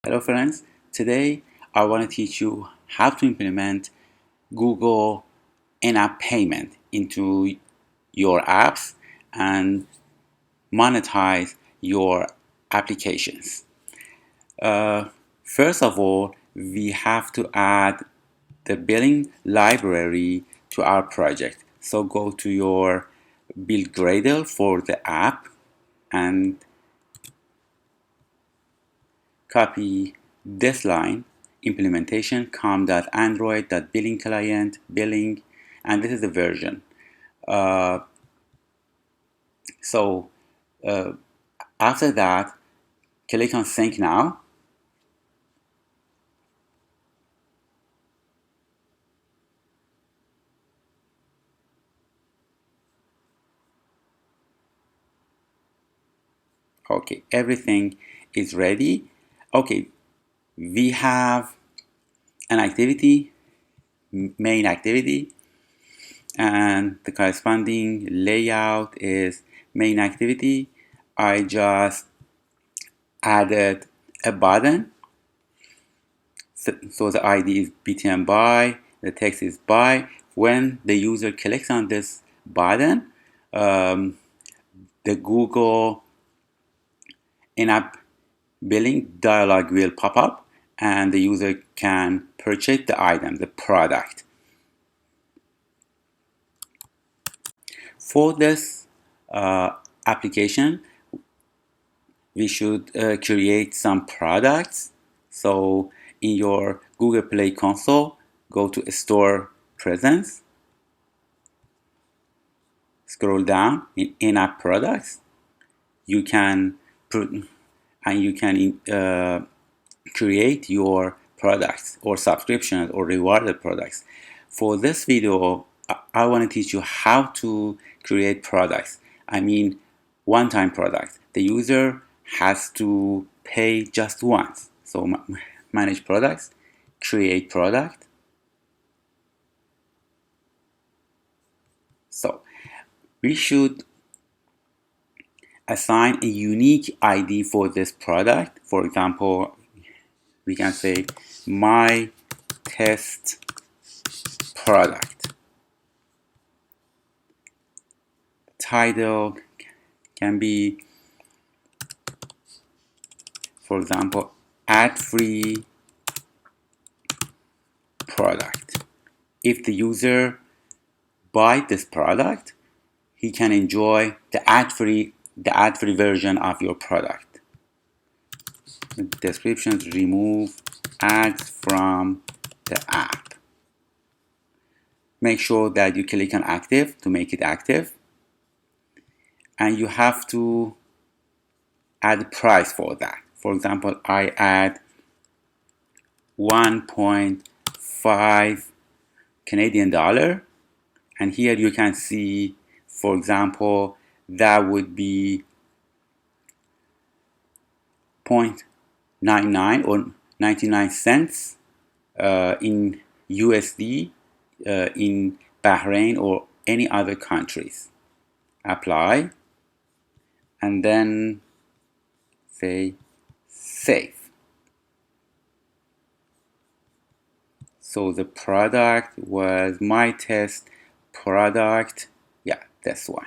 Hello friends, today I want to teach you how to implement Google in-app payment into your apps and monetize your applications. First of all, we have to add the billing library to our project. So go to your build Gradle for the app and copy this line, implementation com.android.billingClient billing, and this is the version. Uh, so uh, after that, click on sync now. Okay, everything is ready. Okay, we have an activity, main activity, and the corresponding layout is main activity. I just added a button. So the ID is BTM buy, the text is buy. When the user clicks on this button, the Google in-app billing dialog will pop up and the user can purchase the item, the product. For this application, we should create some products. So in your Google Play console, go to Store Presence, scroll down in in-app products. You can put and you can create your products or subscriptions or rewarded products. For this video, I want to teach you how to create products. I mean, one-time products. The user has to pay just once. So manage products, create product. So we should assign a unique ID for this product. For example, we can say my test product. Title can be, for example, ad-free product. If the user buys this product, he can enjoy the ad-free version of your product. Descriptions: remove ads from the app. Make sure that you click on active to make it active, and you have to add a price for that. For example, I add 1.5 Canadian dollar, and here you can see, for example, that would be 0.99 or 99 cents in USD in Bahrain or any other countries. Apply and then say save. So the product was my test product. Yeah, this one.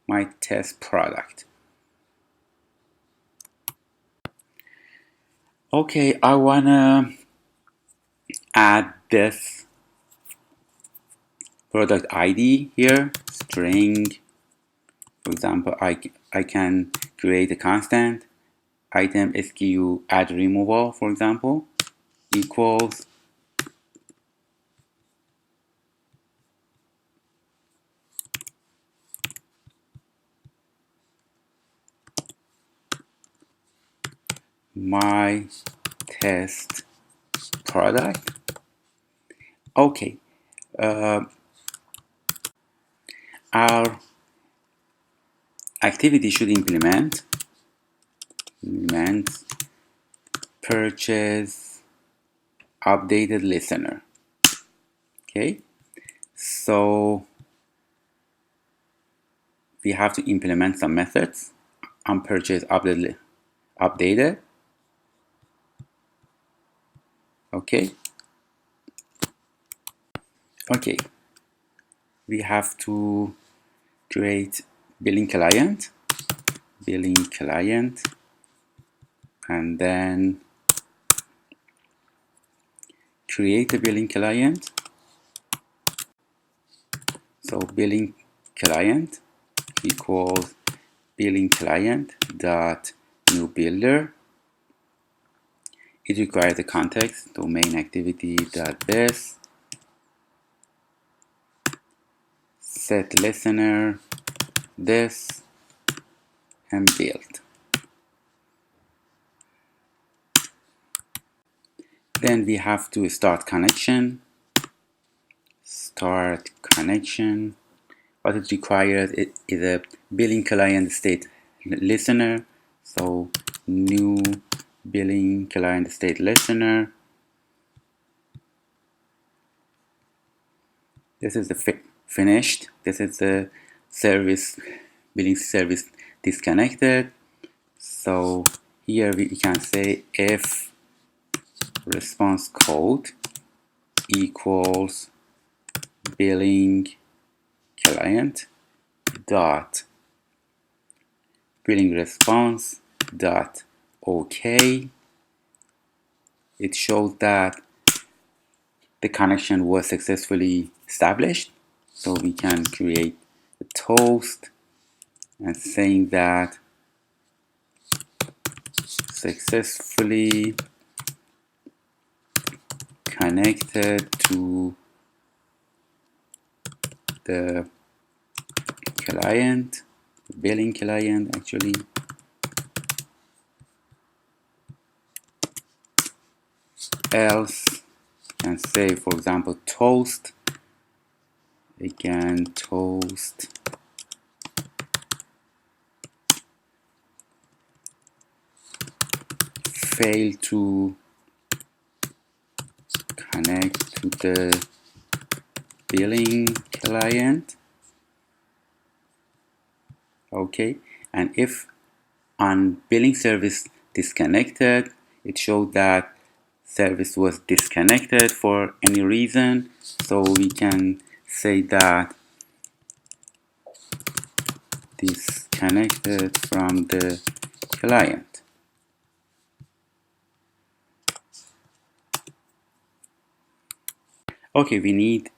My test product. Okay, I wanna add this product ID here, string. For example, I can create a constant item SKU add removal, for example, equals my test product. Okay, our activity should implement purchase updated listener. Okay, so we have to implement some methods on purchase updated. Okay. Okay. We have to create billing client, and then create a billing client. So billing client equals billing client dot new builder. It requires the context domain activity dot this set listener this and build. Then we have to start connection. What it requires is a billing client state listener. So new billing client state listener. This is the finished. This is the service billing service disconnected. So here we can say if response code equals billing client dot billing response dot OK. It shows that the connection was successfully established. So we can create a toast and saying that successfully connected to the client, billing client actually. Else can say, for example, toast. Again, toast fail to connect to the billing client. Okay, and if on billing service disconnected, it showed that service was disconnected for any reason. So we can say that disconnected from the client. Okay, we need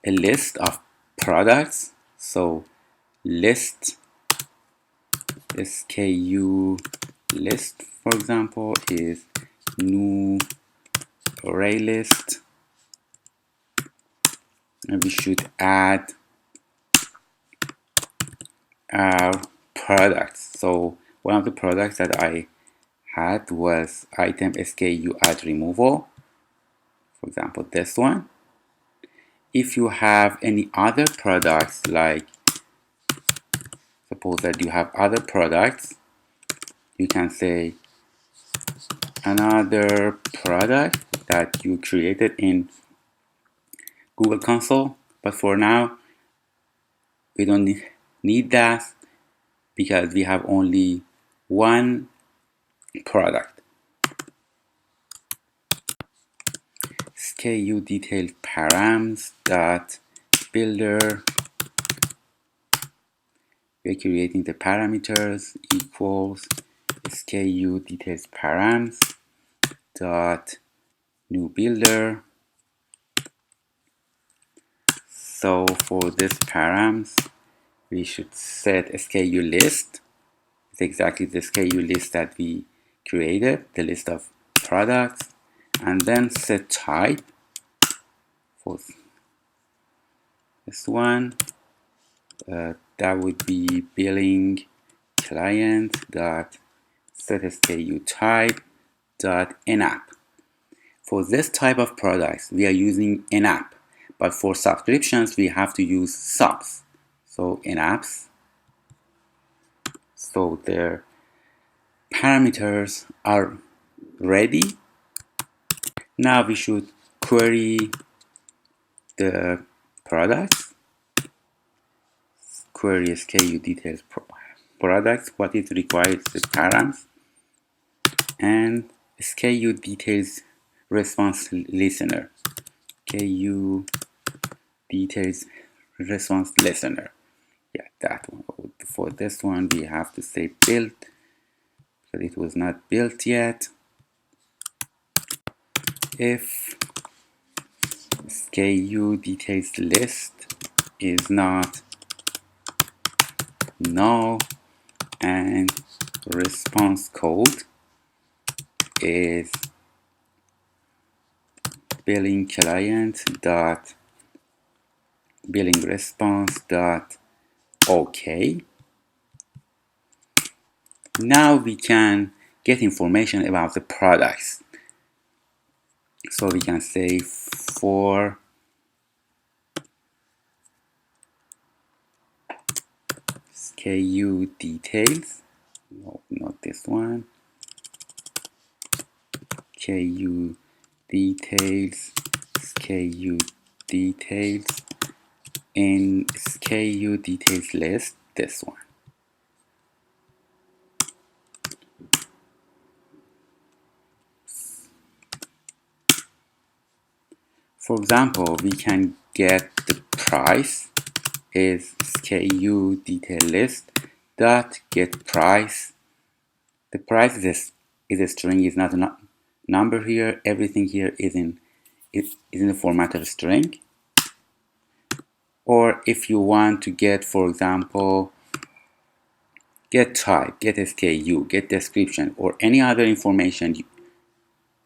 a list of products. So list SKU list, for example, is new array list, and we should add our products. So one of the products that I had was item SKU add removal, for example this one. If you have any other products, like suppose that you have other products, you can say another product that you created in Google Console, but for now we don't need that because we have only one product. SKU detailed params dot builder. We're creating the parameters equals SKU details params dot new builder. So for this params, we should set SKU list. It's exactly the SKU list that we created, the list of products, and then set type for this one. That would be billing client dot set SKU type dot INAPP. For this type of products, we are using INAPP, but for subscriptions, we have to use subs. So INAPPs. So their parameters are ready. Now we should query the products. Query SKU details products. What it requires the params and SKU details response listener. KU details response listener. Yeah, that one. For this one, we have to say built, but it was not built yet. If SKU details list is not null and response code is billing client dot billing response dot OK. Now we can get information about the products. So we can say for SKU details, no, not this one, SKU details, SKU details, in SKU details list, this one. For example, we can get the price is SKU detail list dot get price. The price is a string, is not a number here. Everything here is in the format of a string. Or if you want to get, for example, get type, get SKU, get description, or any other information,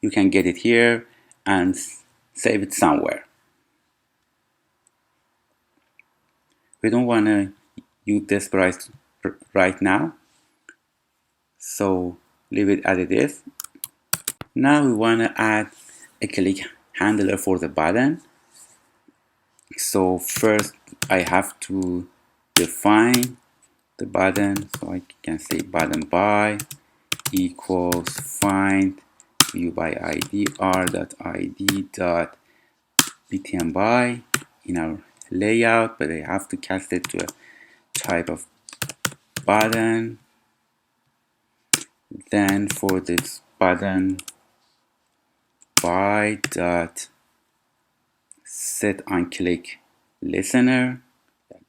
you can get it here and save it somewhere. We don't want to use this price right now, so leave it as it is. Now we want to add a click handler for the button. So first I have to define the button, so I can say button by equals find view by id r.id.btn by in our layout, but I have to cast it to a type of button. Then for this button by dot set on click listener,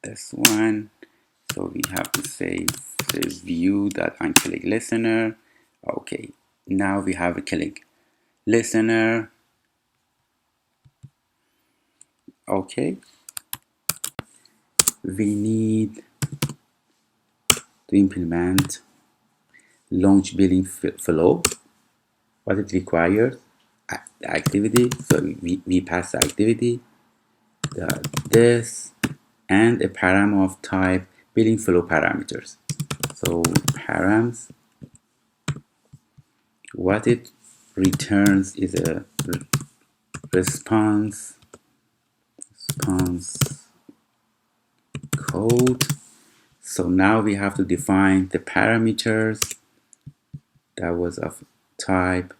this one. So we have to say view dot on click listener. Okay, now we have a click listener. Okay, we need to implement launch billing flow. What it requires, the activity. So we pass the activity, this, and a param of type billing flow parameters. So params, what it returns is a response code. So now we have to define the parameters that was of type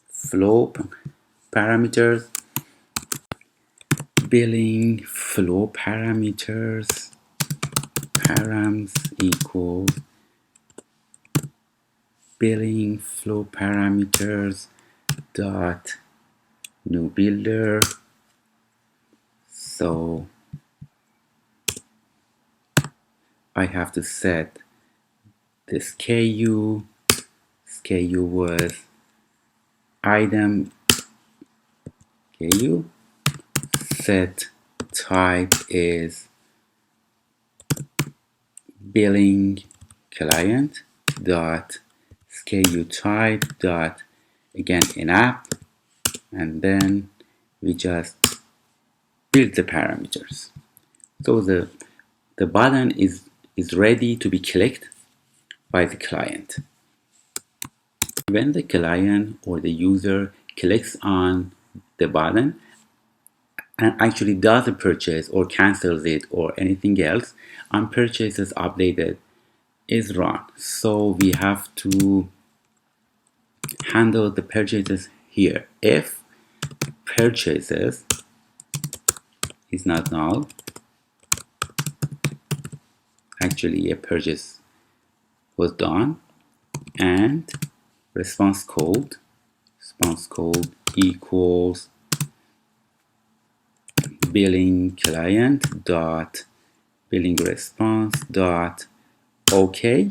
flow parameters. Billing flow parameters params equal billing flow parameters dot new builder. So I have to set the SKU was item SKU, set type is billing client dot SKU type dot again INAPP, and then we just build the parameters. So the button is ready to be clicked by the client. When the client or the user clicks on the button and actually does a purchase or cancels it or anything else, on purchases updated is run. So we have to handle the purchases here. If purchases is not null, actually a purchase was done, and response code response code equals billing client dot billing response dot OK.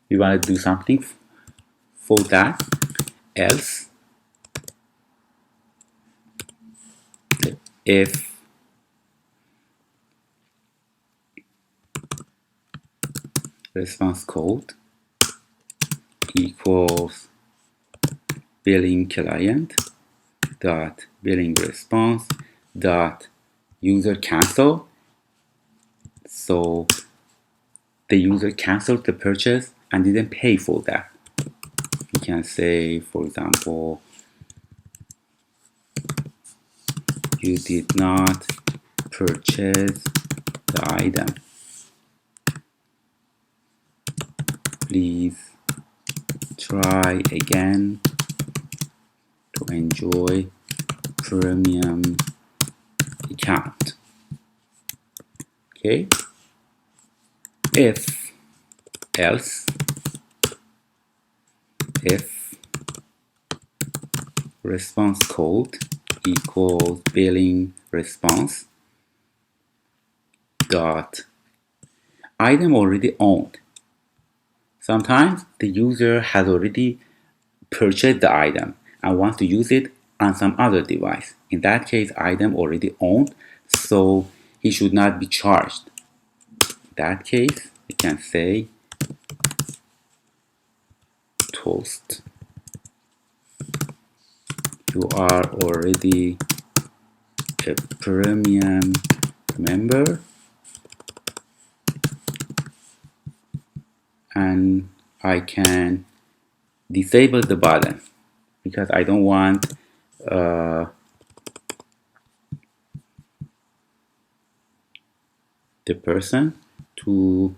We want to do something for that, else if response code equals billing client dot billing response dot user cancel. So the user canceled the purchase and didn't pay for that. You can say, for example, you did not purchase the item. Please try again to enjoy premium account. Okay. If else, if response code equals billing response dot item already owned. Sometimes the user has already purchased the item and wants to use it on some other device. In that case, item already owned, so he should not be charged. In that case, we can say toast. You are already a premium member and I can disable the button because I don't want the person to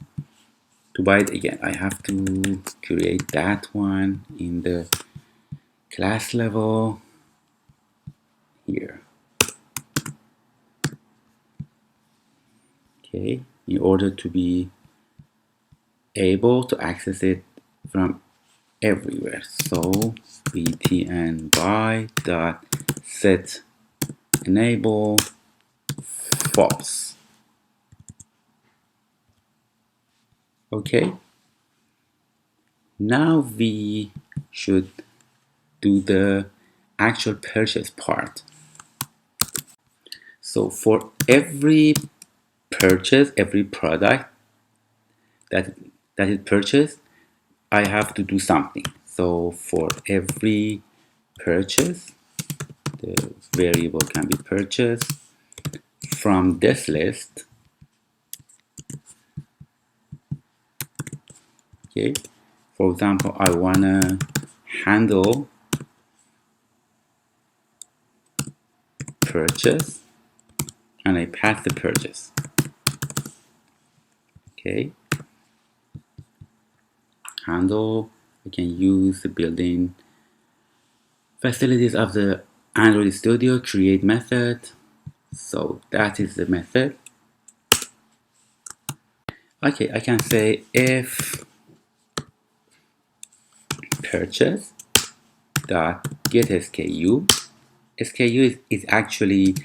buy it again. I have to create that one in the class level here. Okay, in order to be able to access it from everywhere. So btn buy dot set enable false. Okay, now we should do the actual purchase part. So for every purchase, every product that is purchased, I have to do something. So for every purchase, the variable can be purchased from this list. Okay, for example, I wanna handle purchase and I pass the purchase. Okay, handle, I can use the built-in facilities of the Android Studio, create method. So that is the method. Okay, I can say if purchase dot get SKU. SKU is actually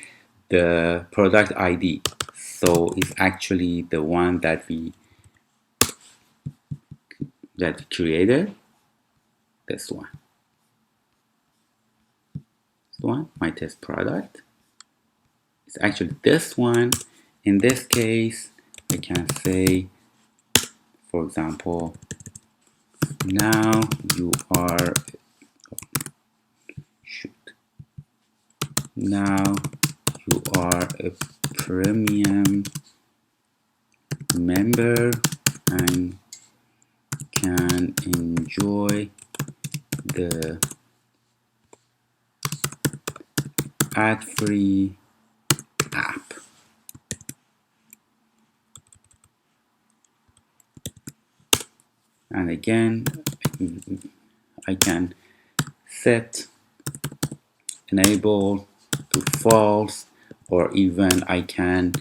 the product ID. So it's actually the one that we created. This one. This one, my test product. It's actually this one. In this case, I can say, for example, now you are now you are a premium member and can enjoy the ad-free app. And again, I can set enable to false, or even I can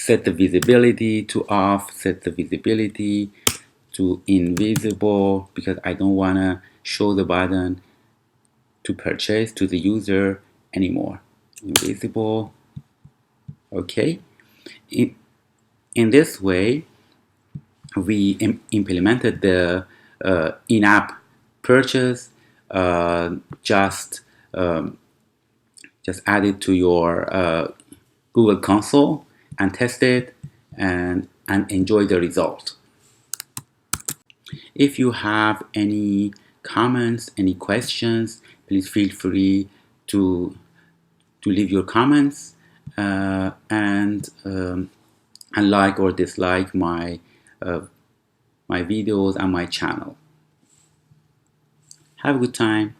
set the visibility to off, set the visibility to invisible, because I don't want to show the button to purchase to the user anymore. Invisible. Okay. In this way, we implemented the in-app purchase. Just add it to your Google console and test it and enjoy the result. If you have any comments, any questions, please feel free to leave your comments and like or dislike my videos and my channel. Have a good time.